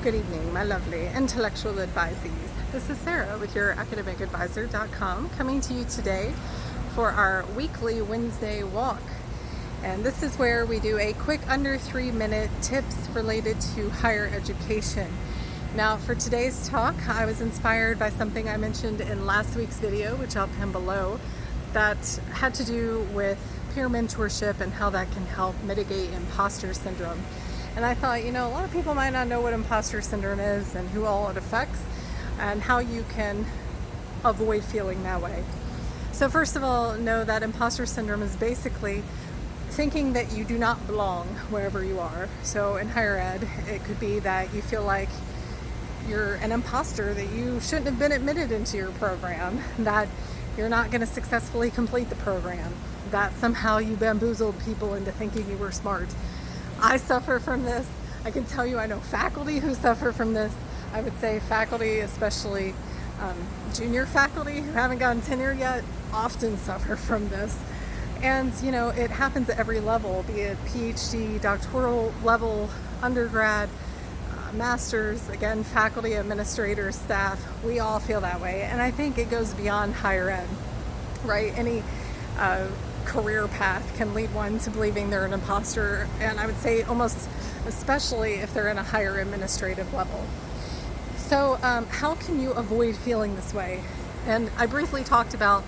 good evening, my lovely intellectual advisees. This is Sarah with your academicadvisor.com coming to you today for our weekly Wednesday walk. And this is where we do a quick under 3-minute tips related to higher education. Now for today's talk, I was inspired by something I mentioned in last week's video, which I'll pin below, that had to do with peer mentorship and how that can help mitigate imposter syndrome. And I thought, a lot of people might not know what imposter syndrome is and who all it affects and how you can avoid feeling that way. So first of all, know that imposter syndrome is basically thinking that you do not belong wherever you are. So in higher ed, it could be that you feel like you're an imposter, that you shouldn't have been admitted into your program, that you're not going to successfully complete the program, that somehow you bamboozled people into thinking you were smart. I suffer from this. I can tell you I know faculty who suffer from this. I would say faculty, especially junior faculty who haven't gotten tenure yet, often suffer from this. And it happens at every level, be it PhD, doctoral level, undergrad, masters, again, faculty, administrators, staff. We all feel that way. And I think it goes beyond higher ed, right? Any career path can lead one to believing they're an imposter, and I would say almost especially if they're in a higher administrative level. So how can you avoid feeling this way? And I briefly talked about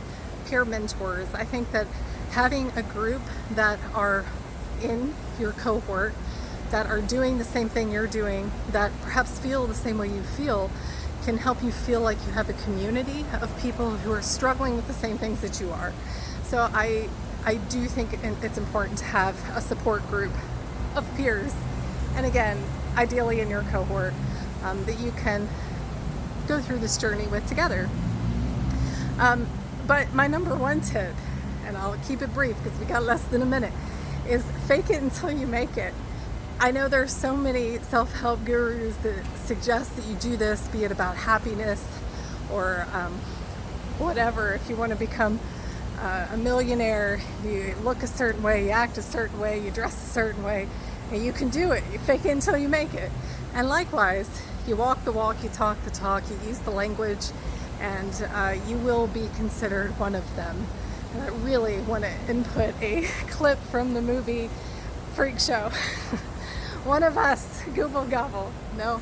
peer mentors. I think that having a group that are in your cohort that are doing the same thing you're doing, that perhaps feel the same way you feel, can help you feel like you have a community of people who are struggling with the same things that you are. So I do think it's important to have a support group of peers, and again, ideally in your cohort, that you can go through this journey with together. But my number one tip, and I'll keep it brief because we got less than a minute, is fake it until you make it. I know there's so many self-help gurus that suggest that you do this, be it about happiness or whatever. If you want to become a millionaire, you look a certain way, you act a certain way, you dress a certain way, and you can do it. You fake it until you make it. And likewise, you walk the walk, you talk the talk, you use the language, and you will be considered one of them. And I really want to input a clip from the movie Freak Show. One of us, Google Gobble. No,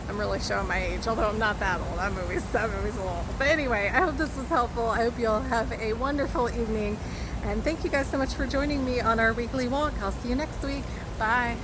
I'm really showing my age, although I'm not that old. That movie's a little old. But anyway, I hope this was helpful. I hope you all have a wonderful evening. And thank you guys so much for joining me on our weekly walk. I'll see you next week. Bye.